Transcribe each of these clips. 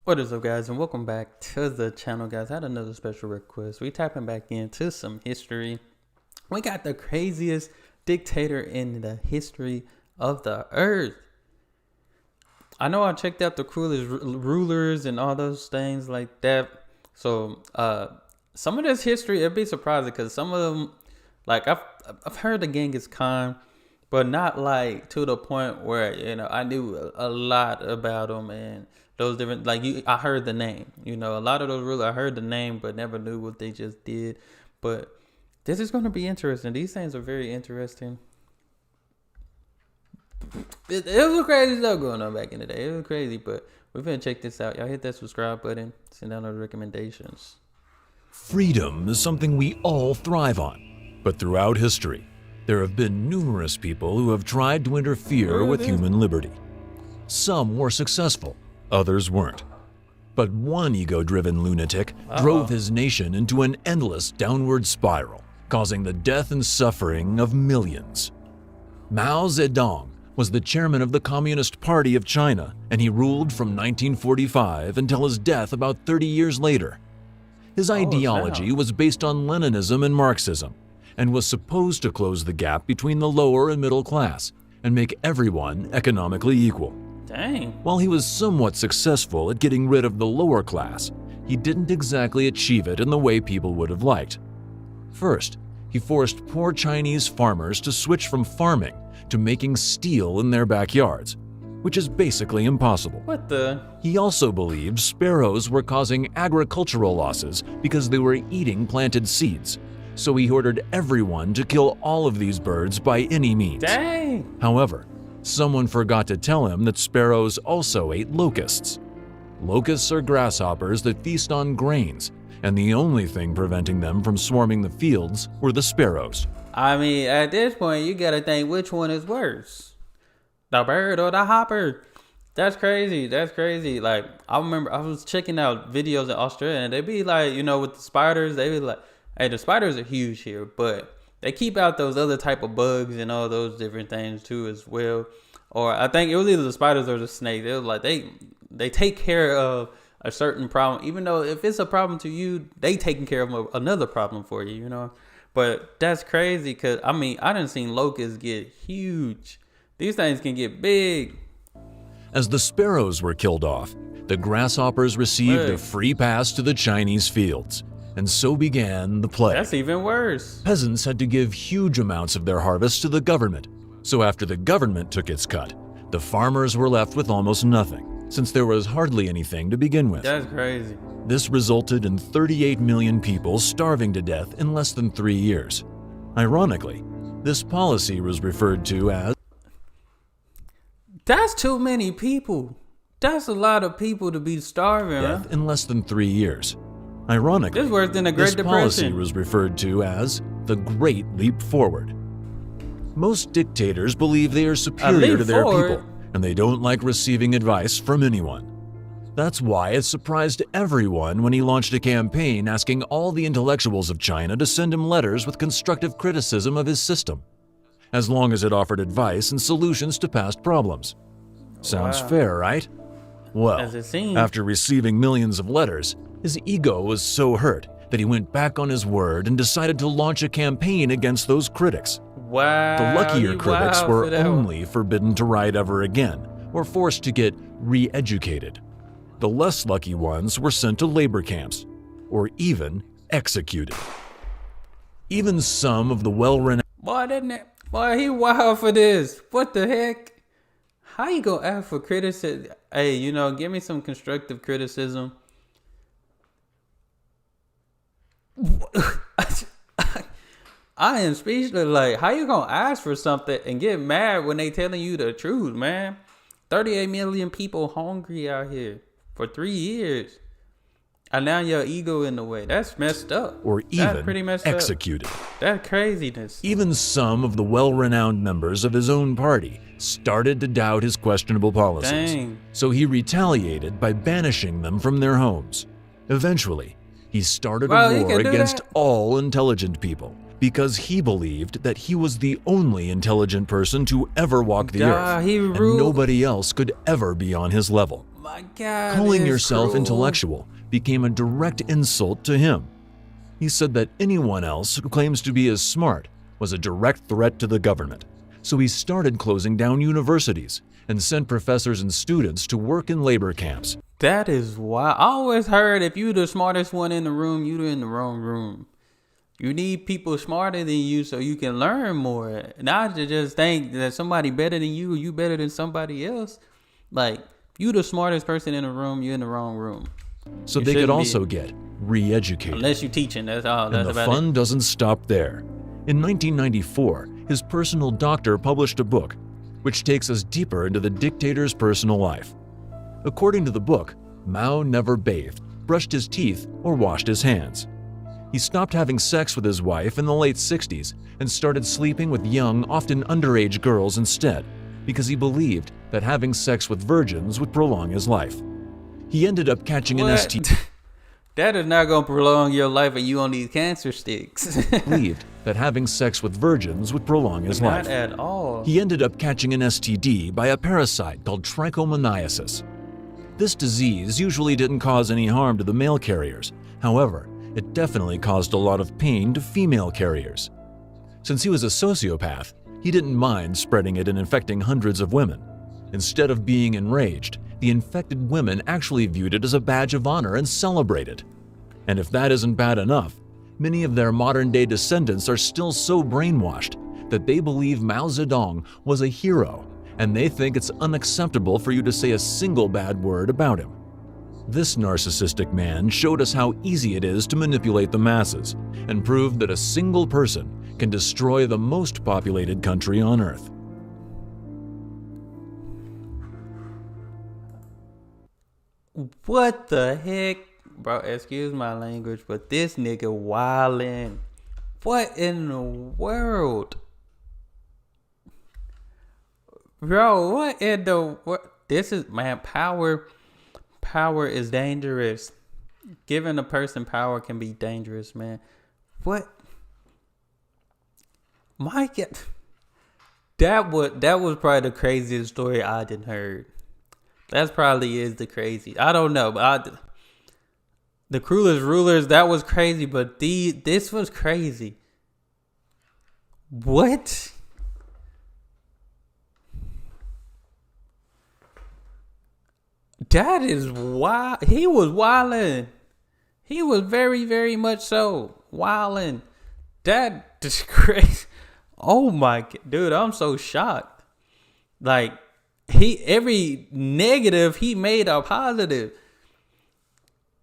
What is up, guys, and welcome back to the channel, guys. I had another special request. We tapping back into some history. We got the craziest dictator in the history of the earth. I know I checked out the coolest rulers and all those things like that. So some of this history, it'd be surprising because some of them, like I've heard of Genghis Khan, but not like to the point where I knew a lot about him and those different, like I heard the name. A lot of those rulers I heard the name, but never knew what they just did. But this is going to be interesting. These things are very interesting. It was crazy stuff going on back in the day. It was crazy, but we're gonna check this out. Y'all hit that subscribe button. Send down those recommendations. Freedom is something we all thrive on, but throughout history, there have been numerous people who have tried to interfere with human liberty. Some were successful, others weren't. But one ego-driven lunatic drove his nation into an endless downward spiral, causing the death and suffering of millions. Mao Zedong was the chairman of the Communist Party of China, and he ruled from 1945 until his death about 30 years later. His ideology was based on Leninism and Marxism, and was supposed to close the gap between the lower and middle class and make everyone economically equal. Dang. While he was somewhat successful at getting rid of the lower class, he didn't exactly achieve it in the way people would have liked. First, he forced poor Chinese farmers to switch from farming to making steel in their backyards, which is basically impossible. What the? He also believed sparrows were causing agricultural losses because they were eating planted seeds, so he ordered everyone to kill all of these birds by any means. Dang. However, someone forgot to tell him that sparrows also ate locusts. Locusts are grasshoppers that feast on grains, and the only thing preventing them from swarming the fields were the sparrows. I mean, at this point, you gotta think which one is worse, the bird or the hopper. That's crazy. That's crazy. Like, I remember I was checking out videos in Australia, and they be like, with the spiders, they be like, hey, the spiders are huge here, but they keep out those other type of bugs and all those different things too as well. Or I think it was either the spiders or the snakes. It was like they take care of a certain problem, even though if it's a problem to you, they taking care of another problem for you, But that's crazy because, I done seen locusts get huge. These things can get big. As the sparrows were killed off, the grasshoppers received a free pass to the Chinese fields, and so began the plague. That's even worse. Peasants had to give huge amounts of their harvest to the government, so after the government took its cut, the farmers were left with almost nothing, since there was hardly anything to begin with. That's crazy. This resulted in 38 million people starving to death in less than 3 years. Ironically, this policy was referred to as That's too many people. That's a lot of people to be starving, death in less than 3 years. Ironically, this is worse than the Great this policy Depression. was referred to as the Great Leap Forward. Most dictators believe they are superior to their people, and they don't like receiving advice from anyone. That's why it surprised everyone when he launched a campaign asking all the intellectuals of China to send him letters with constructive criticism of his system, as long as it offered advice and solutions to past problems. Sounds fair, right? Well, As it seems. after receiving millions of letters, his ego was so hurt that he went back on his word and decided to launch a campaign against those critics. Wow. The luckier critics were for that one. only forbidden to write ever again or forced to get re-educated. The less lucky ones were sent to labor camps or even executed. Even some of the well-renowned Boy, he wild for this. What the heck? How you gonna ask for criticism? Hey, give me some constructive criticism. I am speechless. Like, how you gonna ask for something and get mad when they telling you the truth, man? 38 million people hungry out here for 3 years. And now your ego in the way. That's messed up. or That's even pretty messed executed. up. That's craziness. Even some of the well-renowned members of his own party started to doubt his questionable policies. Dang. So he retaliated by banishing them from their homes. Eventually, he started Well, he a war can do against that. all intelligent people because he believed that he was the only intelligent person to ever walk the earth, he and ruled. nobody else could ever be on his level. my God. Calling it's yourself cruel. intellectual became a direct insult to him. He said that anyone else who claims to be as smart was a direct threat to the government. So he started closing down universities and sent professors and students to work in labor camps. That is why I always heard if you the smartest one in the room, you in the wrong room. You need people smarter than you so you can learn more. Not to just think that somebody better than you better than somebody else. Like, you the smartest person in the room, you in the wrong room. So You they could shouldn't also be. get re-educated. Unless you teaching, that's all. That's And the about fun it. doesn't stop there. In 1994, his personal doctor published a book which takes us deeper into the dictator's personal life. According to the book, Mao never bathed, brushed his teeth, or washed his hands. He stopped having sex with his wife in the late 60s and started sleeping with young, often underage girls instead, because he believed that having sex with virgins would prolong his life. He ended up catching an What? STD. That is not going to prolong your life and you on these cancer sticks. Believed that having sex with virgins would prolong his Not life. at all. He ended up catching an STD by a parasite called trichomoniasis. This disease usually didn't cause any harm to the male carriers. However, it definitely caused a lot of pain to female carriers. Since he was a sociopath, he didn't mind spreading it and infecting hundreds of women. Instead of being enraged, the infected women actually viewed it as a badge of honor and celebrated. And if that isn't bad enough, many of their modern-day descendants are still so brainwashed that they believe Mao Zedong was a hero, and they think it's unacceptable for you to say a single bad word about him. This narcissistic man showed us how easy it is to manipulate the masses and proved that a single person can destroy the most populated country on Earth. What the heck? Bro, excuse my language, but this nigga wildin'. What in the world? Bro, what in the what? This is, man, power is dangerous. Giving a person power can be dangerous, man. What? My God. That was probably the craziest story I done heard. That's probably is the crazy. I don't know, but the cruelest rulers, that was crazy, but this was crazy. What? That is wild. He was wildin'. He was very, very much so wildin'. That is crazy. Oh my God, dude, I'm so shocked. Like, every negative he made a positive.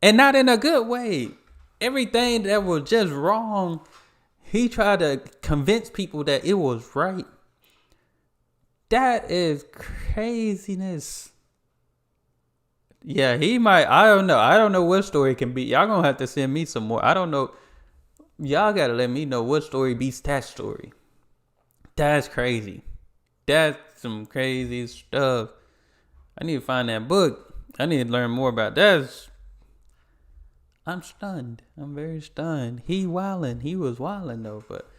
And not in a good way. Everything that was just wrong, he tried to convince people that it was right. That is craziness. Yeah, he might. I don't know. I don't know what story it can be. Y'all gonna have to send me some more. I don't know. Y'all gotta let me know what story beats that story. That's crazy. That's some crazy stuff. I need to find that book. I need to learn more about that. I'm stunned. I'm very stunned. He wildin'. He was wildin' though, but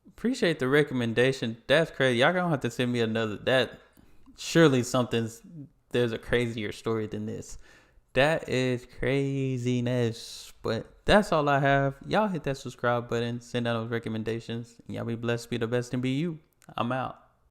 appreciate the recommendation. That's crazy. Y'all gonna have to send me another. That surely there's a crazier story than this. That is craziness. But that's all I have. Y'all hit that subscribe button. Send out those recommendations. Y'all be blessed, be the best, and be you. I'm out.